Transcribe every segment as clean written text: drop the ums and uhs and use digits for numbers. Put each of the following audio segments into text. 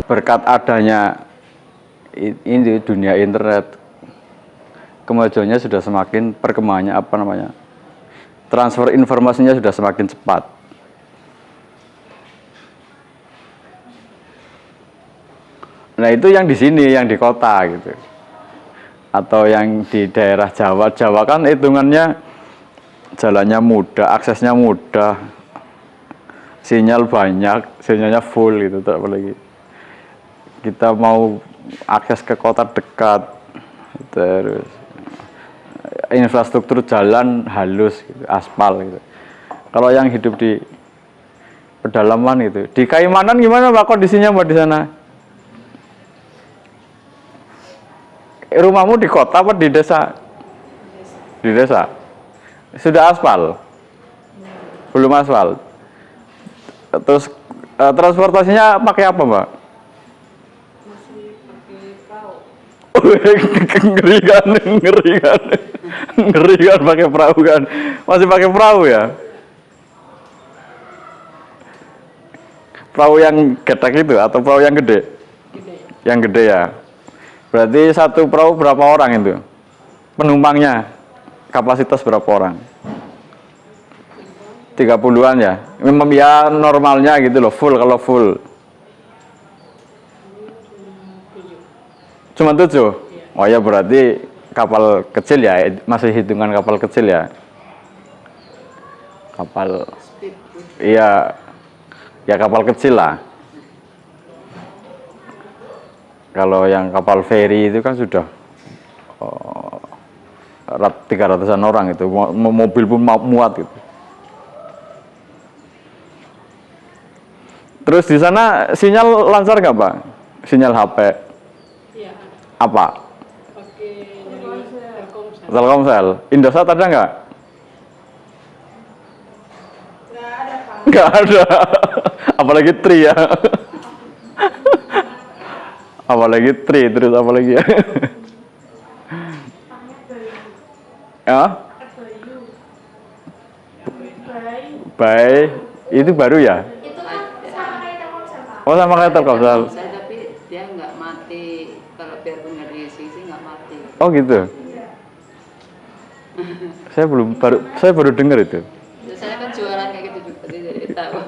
berkat adanya ini dunia internet, kemajuannya sudah semakin perkembangannya transfer informasinya sudah semakin cepat. Nah itu yang di sini, yang di kota gitu, atau yang di daerah Jawa. Jawa kan hitungannya jalannya mudah, aksesnya mudah, sinyal banyak, sinyalnya full gitu. Apalagi kita mau akses ke kota dekat, terus infrastruktur jalan halus, gitu, aspal gitu. Kalau yang hidup di pedalaman itu, di Kaimanan gimana Pak kondisinya Pak di sana? Rumahmu di kota apa di desa? Di desa. Sudah aspal? Belum aspal. Terus transportasinya pakai apa, Mbak? Masih pakai perahu. Ngeri kan, ngeri kan pakai perahu kan? Masih pakai perahu ya? Perahu yang getek itu atau perahu yang gede? Gede. Yang gede ya. Berarti satu perahu berapa orang itu? Penumpangnya kapasitas berapa orang? 30-an ya? Memang ya normalnya gitu loh, full kalau full. Cuma 7? Oh ya berarti kapal kecil ya, masih hitungan kapal kecil ya? Kapal, iya, ya kapal kecil lah. Kalau yang kapal feri itu kan sudah 300-an orang itu, mobil pun muat gitu. Terus di sana sinyal lancar nggak Pak? Sinyal HP? Iya. Apa? Pakai Telkomsel. Telkomsel. Indosat ada nggak? Nggak ada Pak. Nggak ada. Apalagi Tri ya. Apalagi Tri, terus apalagi ya? Ya? Baik. Itu baru ya? Itu kan sama kayak Telkomsel, Pak. Oh sama kayak Telkomsel. Tapi dia nggak mati, kalau biarpun nggak diisi nggak mati. Oh gitu. Saya baru dengar itu. Saya kan jualan kayak gitu juga, jadi tahu.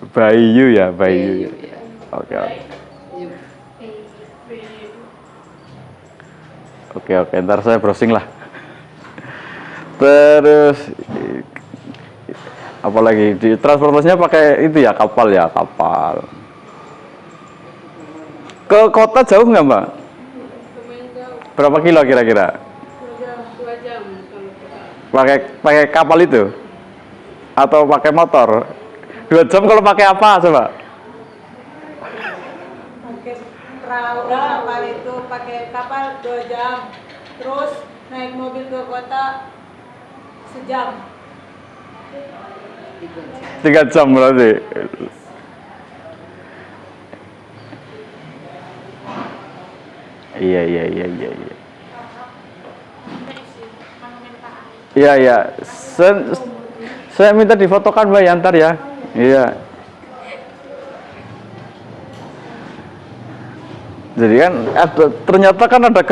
Bayu ya, Bayu. Ya. Oke. Yuk. Oke, ntar saya browsing lah. Terus apalagi di transportasinya pakai itu ya, kapal ya, kapal. Ke kota jauh nggak Mbak? Lumayan jauh. Berapa kilo kira-kira? 2 jam kalau kita. Pakai kapal itu? Atau pakai motor? 2 jam kalau pakai apa coba? Pakai perahu kapal itu, pakai kapal 2 jam. Terus naik mobil ke kota sejam. 3 jam berarti. Iya. Iya. Saya minta difotokan Mbak Yantar ya. Iya. Jadi kan ternyata kan ada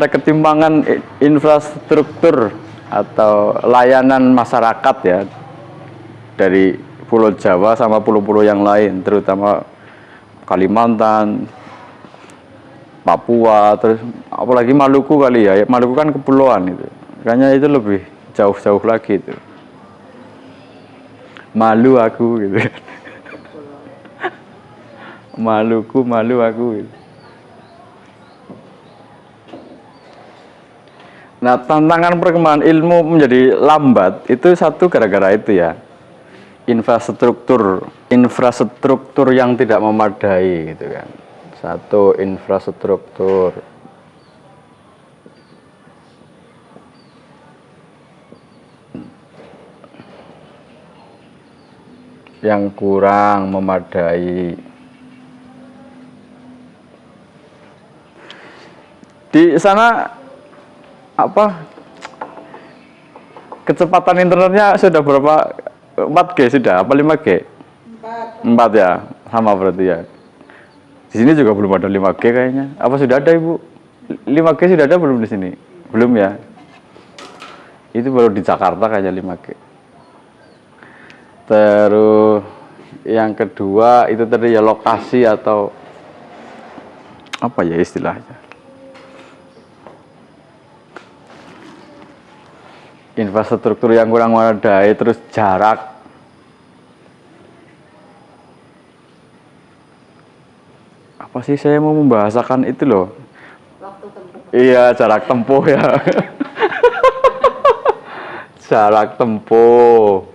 ketimpangan infrastruktur atau layanan masyarakat ya dari Pulau Jawa sama pulau-pulau yang lain, terutama Kalimantan, Papua, terus apalagi Maluku kali ya. Maluku kan kepulauan itu. Kayaknya itu lebih jauh-jauh lagi itu. Malu aku gitu. Malu aku gitu. Nah, tantangan perkembangan ilmu menjadi lambat itu satu gara-gara itu ya. Infrastruktur yang tidak memadai gitu kan. Satu, infrastruktur yang kurang memadai. Di sana kecepatan internetnya sudah berapa? 4G sudah apa 5G? 4 ya, sama berarti ya. Di sini juga belum ada 5G kayaknya. Apa sudah ada Ibu? 5G sudah ada belum di sini? Belum ya? Itu baru di Jakarta kayaknya 5G. Terus yang kedua itu tadi ya lokasi atau apa ya istilahnya? Infrastruktur yang kurang memadai, terus jarak. Apa sih saya mau membahasakan itu loh? Waktu tempuh. Iya, jarak tempuh ya. Jarak tempuh.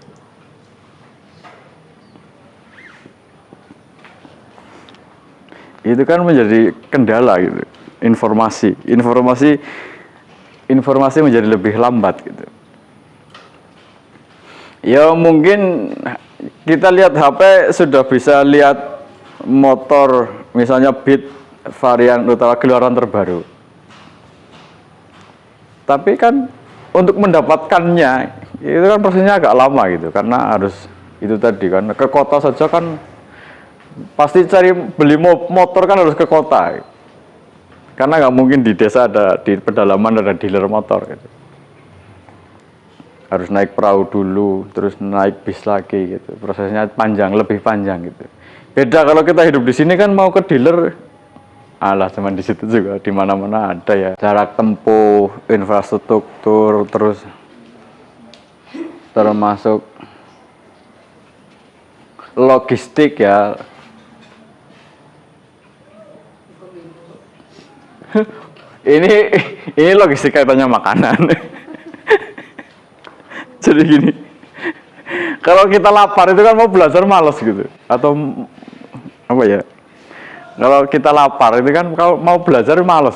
Itu kan menjadi kendala gitu. Informasi menjadi lebih lambat gitu. Ya mungkin kita lihat HP sudah bisa lihat motor misalnya Beat varian utama keluaran terbaru. Tapi kan untuk mendapatkannya itu kan prosesnya agak lama gitu karena harus itu tadi kan ke kota saja kan pasti cari beli motor kan harus ke kota karena nggak mungkin di desa ada di pedalaman ada dealer motor gitu. Harus naik perahu dulu terus naik bis lagi gitu prosesnya lebih panjang gitu. Beda kalau kita hidup di sini kan mau ke dealer alah cuman di situ juga di mana-mana ada ya jarak tempuh infrastruktur terus termasuk logistik ya. ini logistik kaitannya makanan. Jadi gini, kalau kita lapar itu kan mau belajar malas gitu, atau apa ya? Kalau kita lapar itu kan kalau mau belajar malas.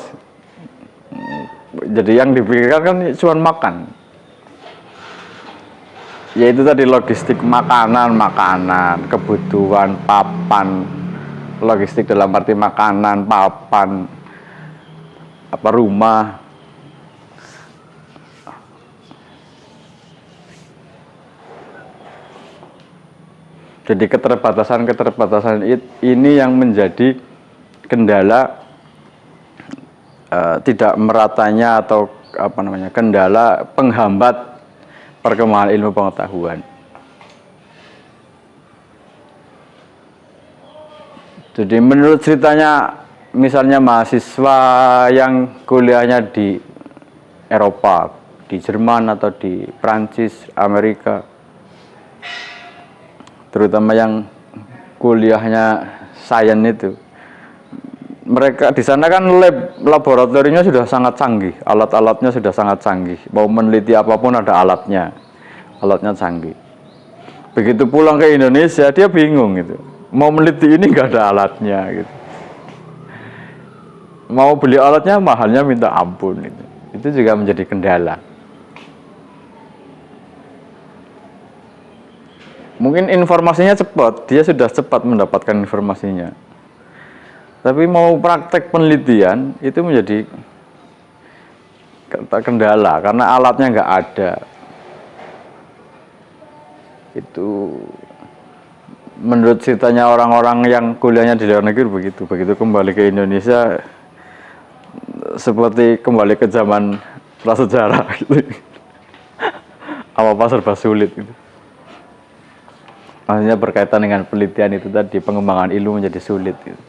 Jadi yang dipikirkan kan cuma makan. Yaitu tadi logistik makanan, kebutuhan, papan, logistik dalam arti makanan, papan, apa rumah. Jadi keterbatasan ini yang menjadi kendala tidak meratanya atau apa namanya kendala penghambat perkembangan ilmu pengetahuan. Jadi menurut ceritanya misalnya mahasiswa yang kuliahnya di Eropa, di Jerman atau di Prancis, Amerika, terutama yang kuliahnya sains itu, mereka di sana kan laboratoriumnya sudah sangat canggih, alat-alatnya sudah sangat canggih, mau meneliti apapun ada alatnya canggih. Begitu pulang ke Indonesia dia bingung gitu, mau meneliti ini nggak ada alatnya gitu, mau beli alatnya mahalnya minta ampun gitu. Itu juga menjadi kendala. Mungkin informasinya cepat, dia sudah cepat mendapatkan informasinya. Tapi mau praktek penelitian itu menjadi kendala karena alatnya nggak ada. Itu menurut ceritanya orang-orang yang kuliahnya di luar negeri begitu. Begitu kembali ke Indonesia seperti kembali ke zaman prasejarah gitu. Apa-apa serba sulit gitu. Maksudnya berkaitan dengan penelitian itu tadi, pengembangan ilmu menjadi sulit gitu.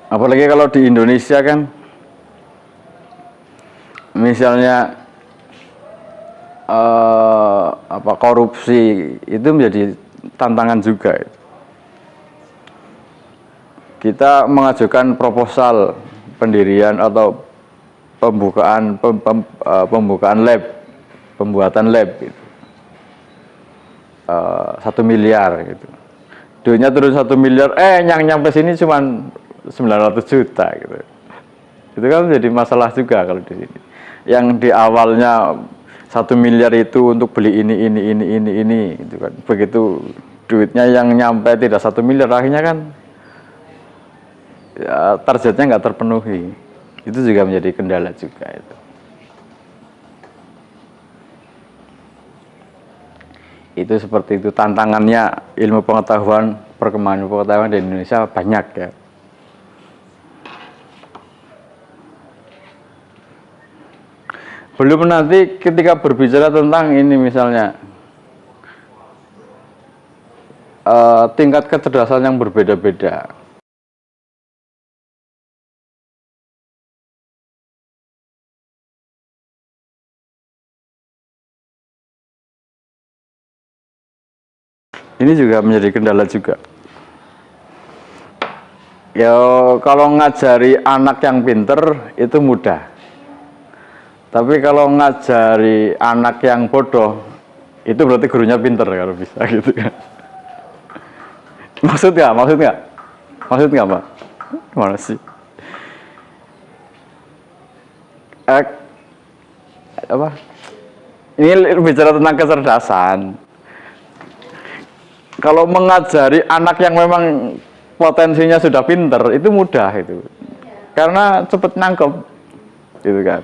Apalagi kalau di Indonesia kan misalnya korupsi itu menjadi tantangan juga. Kita mengajukan proposal pendirian atau pembukaan lab, pembuatan lab gitu. 1 miliar gitu. Duitnya turun 1 miliar, yang nyampe sini cuma 900 juta gitu. Itu kan menjadi masalah juga kalau di sini. Yang di awalnya 1 miliar itu untuk beli ini gitu kan. Begitu duitnya yang nyampe tidak 1 miliar akhirnya kan ya, targetnya nggak terpenuhi. Itu juga menjadi kendala juga itu. Itu seperti itu, tantangannya ilmu pengetahuan, perkembangan pengetahuan di Indonesia banyak ya. Belum nanti ketika berbicara tentang ini misalnya tingkat kecerdasan yang berbeda-beda. Ini juga menjadi kendala juga. Ya kalau ngajari anak yang pinter itu mudah. Tapi kalau ngajari anak yang bodoh itu berarti gurunya pinter kalau bisa gitu kan. Maksud nggak? Maksud nggak Pak? Gimana sih? Apa? Ini bicara tentang kecerdasan. Kalau mengajari anak yang memang potensinya sudah pinter itu mudah itu, karena cepet nangkep, gitu kan.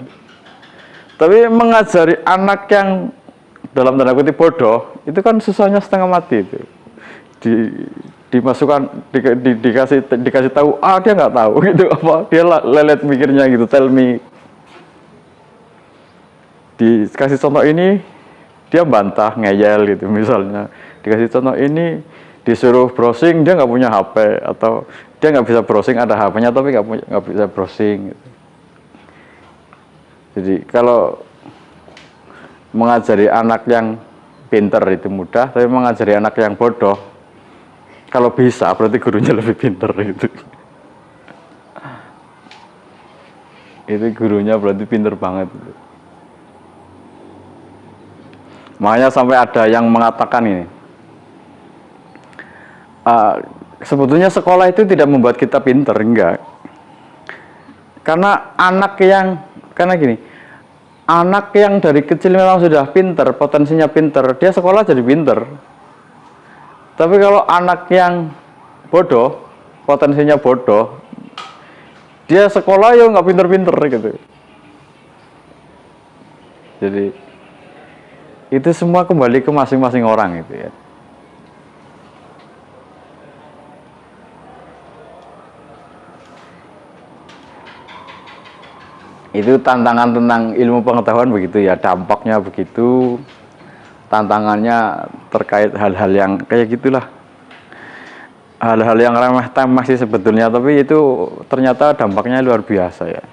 Tapi mengajari anak yang dalam tanda kutip bodoh itu kan susahnya setengah mati itu. Dimasukkan dikasih tahu, dia nggak tahu gitu apa, dia lelet mikirnya gitu, tell me. Dikasih contoh ini dia bantah, ngeyel gitu misalnya. Dikasih contoh ini, disuruh browsing, dia nggak punya HP, atau dia nggak bisa browsing, ada HP-nya tapi nggak bisa browsing gitu. Jadi kalau mengajari anak yang pinter itu mudah, tapi mengajari anak yang bodoh, kalau bisa berarti gurunya lebih pinter gitu. Itu gurunya berarti pinter banget gitu. Makanya sampai ada yang mengatakan ini, sebetulnya sekolah itu tidak membuat kita pinter, enggak. Karena gini, anak yang dari kecil memang sudah pinter, potensinya pinter, dia sekolah jadi pinter. Tapi kalau anak yang bodoh, potensinya bodoh, dia sekolah ya nggak pinter-pinter gitu. Jadi itu semua kembali ke masing-masing orang itu ya. Itu tantangan tentang ilmu pengetahuan begitu ya, dampaknya begitu, tantangannya terkait hal-hal yang kayak gitulah, hal-hal yang remeh-temeh sih sebetulnya, tapi itu ternyata dampaknya luar biasa ya.